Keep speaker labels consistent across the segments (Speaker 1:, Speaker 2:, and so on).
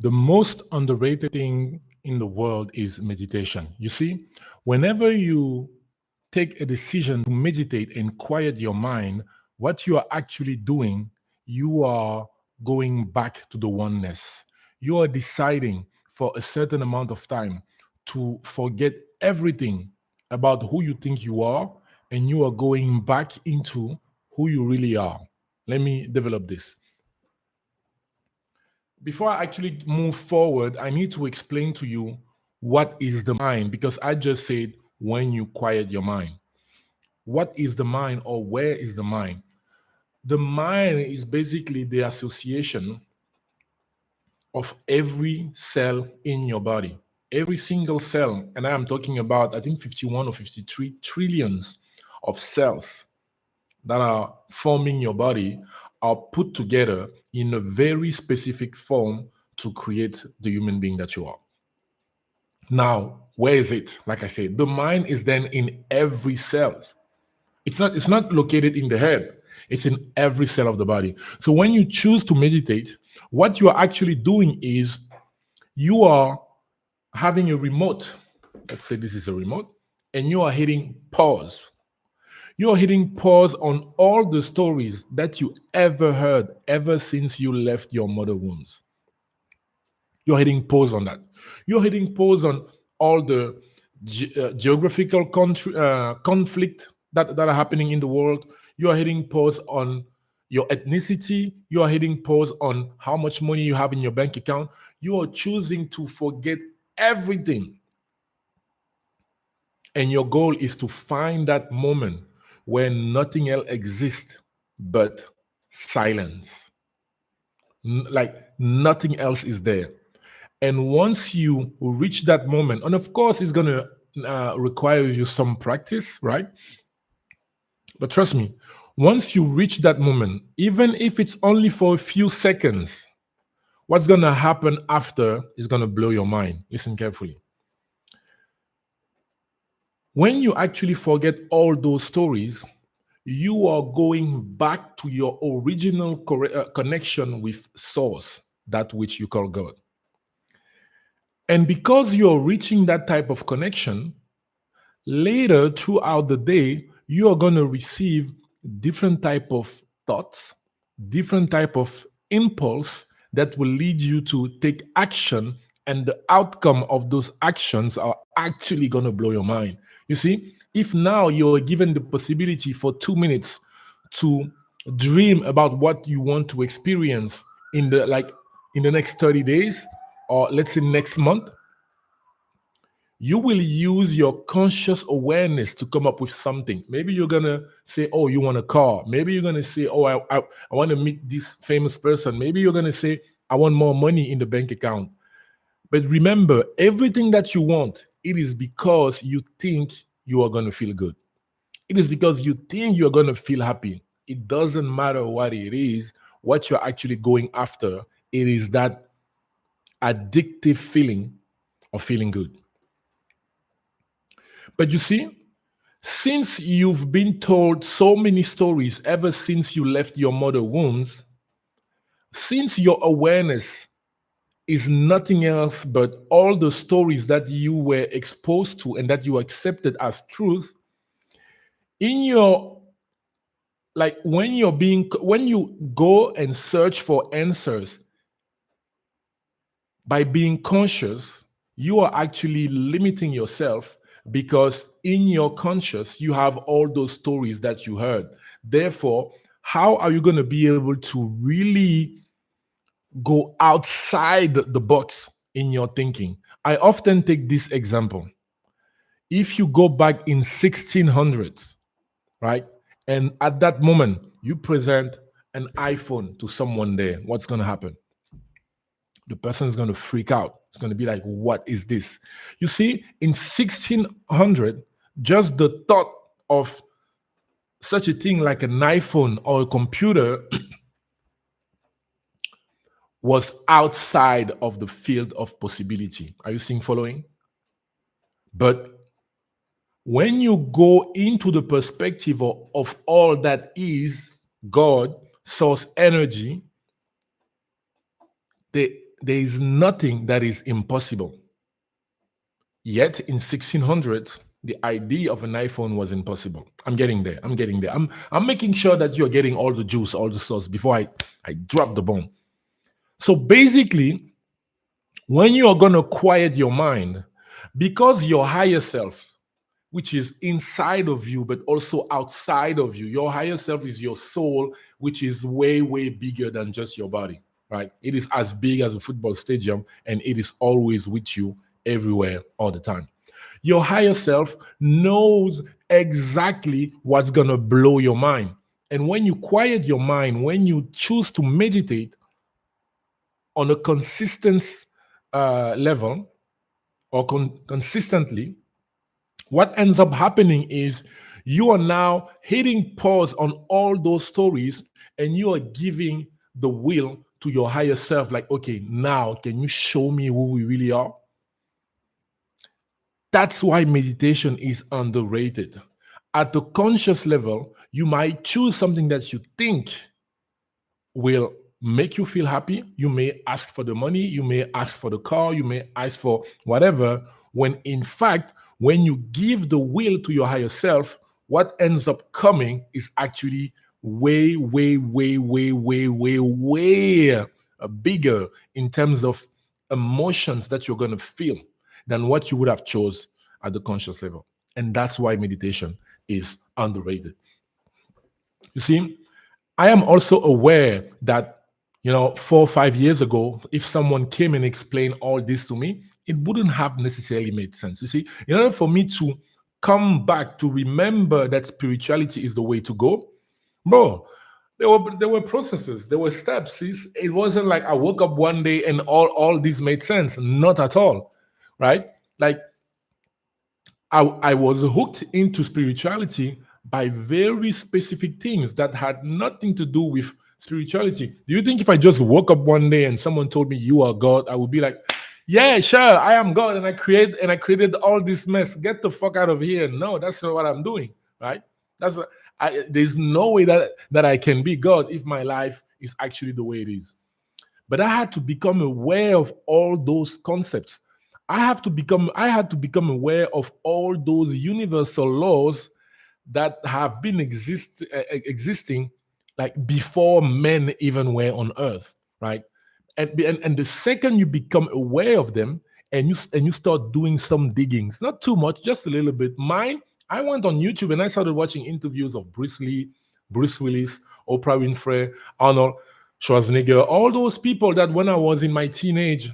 Speaker 1: The most underrated thing in the world is meditation. You see, whenever you take a decision to meditate and quiet your mind, what you are actually doing, you are going back to the oneness. You are deciding for a certain amount of time to forget everything about who you think you are, and you are going back into who you really are. Let me develop this. Before I actually move forward, I need to explain to you what is the mind, because I just said when you quiet your mind. What is the mind, or where is the mind? The mind is basically the association of every cell in your body. Every single cell, and I am talking about, I think, 51 or 53 trillions of cells that are forming your body are put together in a very specific form to create the human being that you are. Now, where is it? Like I said, the mind is then in every cell. It's not located in the head. It's in every cell of the body. So when you choose to meditate, what you are actually doing is you are having a remote. Let's say this is a remote, and you are hitting pause. You are hitting pause on all the stories that you ever heard ever since you left your mother wombs. You're hitting pause on that. You're hitting pause on all the geographical conflict that are happening in the world. You are hitting pause on your ethnicity. You are hitting pause on how much money you have in your bank account. You are choosing to forget everything. And your goal is to find that moment where nothing else exists but silence. Like nothing else is there. And once you reach that moment, and of course, it's going to require you some practice, right? But trust me, once you reach that moment, even if it's only for a few seconds, what's going to happen after is going to blow your mind. Listen carefully. When you actually forget all those stories, you are going back to your original connection with Source, that which you call God. And because you're reaching that type of connection, later throughout the day, you are going to receive different type of thoughts, different type of impulse that will lead you to take action, and the outcome of those actions are actually going to blow your mind. You see, if now you're given the possibility for 2 minutes to dream about what you want to experience in the next 30 days, or let's say next month, you will use your conscious awareness to come up with something. Maybe you're gonna say, "Oh, you want a car." Maybe you're gonna say, "Oh, I want to meet this famous person." Maybe you're gonna say, "I want more money in the bank account." But remember, everything that you want, it is because you think you are gonna feel good. It is because you think you're gonna feel happy. It doesn't matter what it is, what you're actually going after. It is that addictive feeling of feeling good. But you see, since you've been told so many stories ever since you left your mother wombs, since your awareness is nothing else but all the stories that you were exposed to and that you accepted as truth, in your when you go and search for answers by being conscious, you are actually limiting yourself, because in your conscious, you have all those stories that you heard. Therefore, how are you going to be able to really go outside the box in your thinking? I often take this example. If you go back in 1600s, right? And at that moment, you present an iPhone to someone there, what's going to happen? The person is going to freak out. It's going to be like, what is this? You see, in 1600, just the thought of such a thing like an iPhone or a computer was outside of the field of possibility. Are you seeing following? But when you go into the perspective of all that is God, source energy, the there is nothing that is impossible. Yet in 1600s, the idea of an iPhone was impossible. I'm getting there. I'm getting there. I'm making sure that you're getting all the juice, all the sauce before I drop the bomb. So basically, when you are going to quiet your mind, because your higher self, which is inside of you, but also outside of you, your higher self is your soul, which is way, way bigger than just your body, right? It is as big as a football stadium and it is always with you everywhere all the time. Your higher self knows exactly what's going to blow your mind. And when you quiet your mind, when you choose to meditate on a consistent level or consistently, what ends up happening is you are now hitting pause on all those stories and you are giving the will to your higher self like, okay, now can you show me who we really are? That's why meditation is underrated. At the conscious level, you might choose something that you think will make you feel happy. You may ask for the money, you may ask for the car, you may ask for whatever, when in fact, when you give the will to your higher self, what ends up coming is actually way, way, way, way, way, way, way bigger in terms of emotions that you're going to feel than what you would have chose at the conscious level. And that's why meditation is underrated. You see, I am also aware that, 4 or 5 years ago, if someone came and explained all this to me, it wouldn't have necessarily made sense. You see, in order for me to come back to remember that spirituality is the way to go, bro, there were processes, there were steps. It wasn't like I woke up one day and all this made sense. Not at all, right? Like I was hooked into spirituality by very specific things that had nothing to do with spirituality. Do you think if I just woke up one day and someone told me you are God, I would be like, yeah, sure, I am God, and I created all this mess. Get the fuck out of here. No, that's not what I'm doing, right? There's no way that I can be God if my life is actually the way it is. But I had to become aware of all those concepts. I had to become aware of all those universal laws that have been existing like before men even were on earth, right? And the second you become aware of them and you start doing some diggings, not too much, just a little bit. I went on YouTube and I started watching interviews of Bruce Lee, Bruce Willis, Oprah Winfrey, Arnold Schwarzenegger, all those people that when I was in my teenage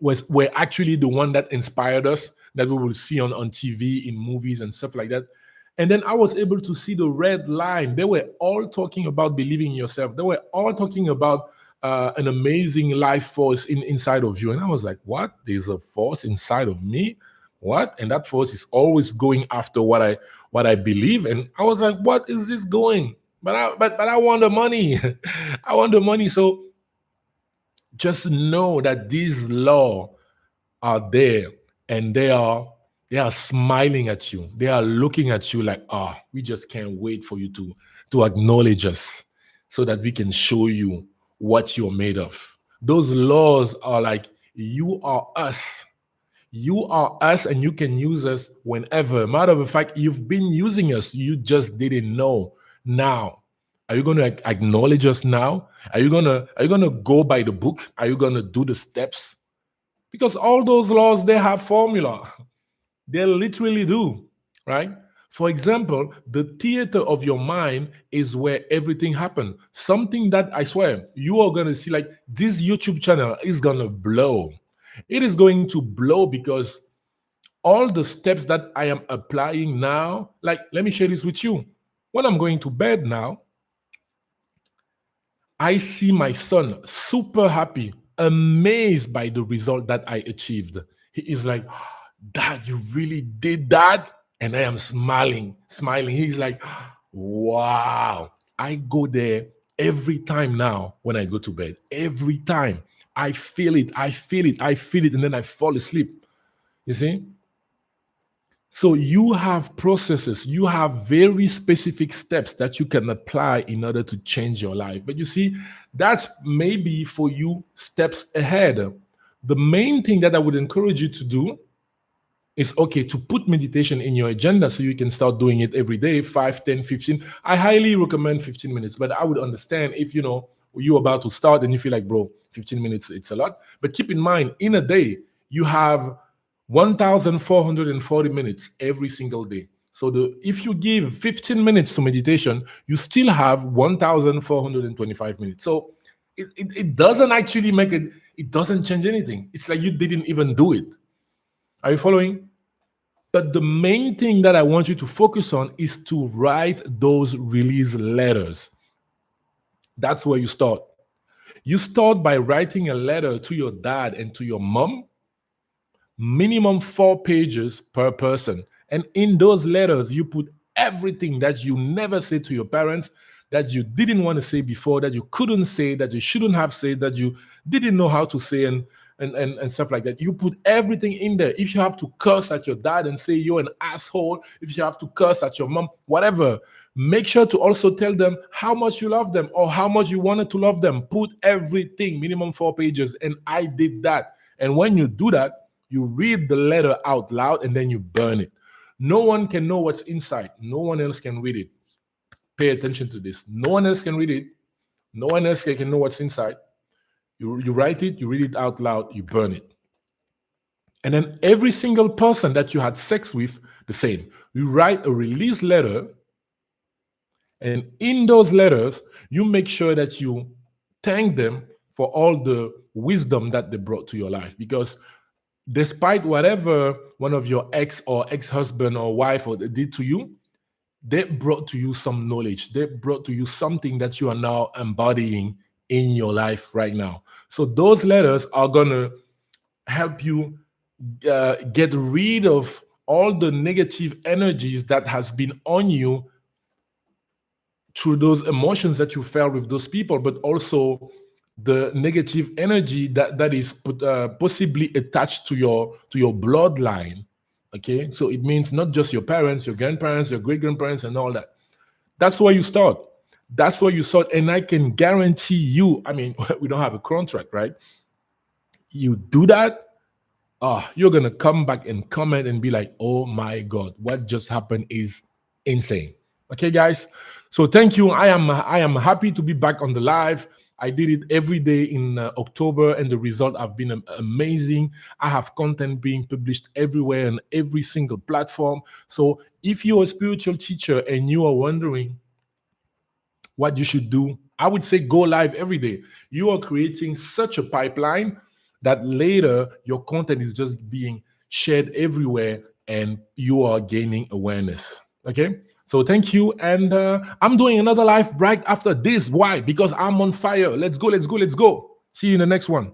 Speaker 1: were actually the one that inspired us, that we will see on TV, in movies and stuff like that. And then I was able to see the red line. They were all talking about believing in yourself. They were all talking about an amazing life force inside of you. And I was like, what? There's a force inside of me? What? And that force is always going after what I believe. And I was like, what is this going? But I want the money. I want the money. So just know that these laws are there and they are smiling at you. They are looking at you like, we just can't wait for you to acknowledge us so that we can show you what you're made of. Those laws are like, you are us. You are us and you can use us whenever. Matter of fact, you've been using us. You just didn't know. Now, are you going to acknowledge us now? Are you going to go by the book? Are you going to do the steps? Because all those laws, they have formula. They literally do, right? For example, the theater of your mind is where everything happens. Something that I swear you are going to see, like this YouTube channel is going to blow. It is going to blow because all the steps that I am applying now, like, let me share this with you. When I'm going to bed now, I see my son super happy, amazed by the result that I achieved. He is like, Dad, you really did that? And I am smiling, smiling. He's like, wow. I go there every time now when I go to bed. Every time. I feel it, I feel it, I feel it, and then I fall asleep. You see? So you have processes, you have very specific steps that you can apply in order to change your life. But you see, that's maybe for you steps ahead. The main thing that I would encourage you to do is, okay, to put meditation in your agenda so you can start doing it every day, 5, 10, 15. I highly recommend 15 minutes, but I would understand if you're about to start and you feel like, bro, 15 minutes, it's a lot. But keep in mind, in a day, you have 1,440 minutes every single day. So if you give 15 minutes to meditation, you still have 1,425 minutes. So it doesn't actually make it doesn't change anything. It's like you didn't even do it. Are you following? But the main thing that I want you to focus on is to write those release letters. That's where you start. You start by writing a letter to your dad and to your mom, minimum 4 pages per person. And in those letters, you put everything that you never said to your parents, that you didn't want to say before, that you couldn't say, that you shouldn't have said, that you didn't know how to say, and stuff like that. You put everything in there. If you have to curse at your dad and say you're an asshole, if you have to curse at your mom, whatever, make sure to also tell them how much you love them or how much you wanted to love them. Put everything, minimum 4 pages. And I did that. And when you do that, you read the letter out loud and then you burn it. No one can know what's inside. No one else can read it. Pay attention to this. No one else can read it. No one else can know what's inside. You write it, you read it out loud, you burn it. And then every single person that you had sex with, the same. You write a release letter, and in those letters, you make sure that you thank them for all the wisdom that they brought to your life. Because despite whatever one of your ex or ex-husband or wife or did to you, they brought to you some knowledge. They brought to you something that you are now embodying in your life right now. So those letters are going to help you get rid of all the negative energies that has been on you through those emotions that you felt with those people, but also the negative energy that is possibly attached to your bloodline. Okay, so it means not just your parents, your grandparents, your great grandparents, and all that. That's where you start. That's where you start, and I can guarantee you. I mean, we don't have a contract, right? You do that, you're gonna come back and comment and be like, "Oh my God, what just happened is insane." Okay, guys. So thank you. I am happy to be back on the live. I did it every day in October, and the result have been amazing. I have content being published everywhere and every single platform. So if you're a spiritual teacher and you are wondering what you should do, I would say go live every day. You are creating such a pipeline that later your content is just being shared everywhere and you are gaining awareness. Okay, so thank you. And I'm doing another live right after this. Why? Because I'm on fire. Let's go. See you in the next one.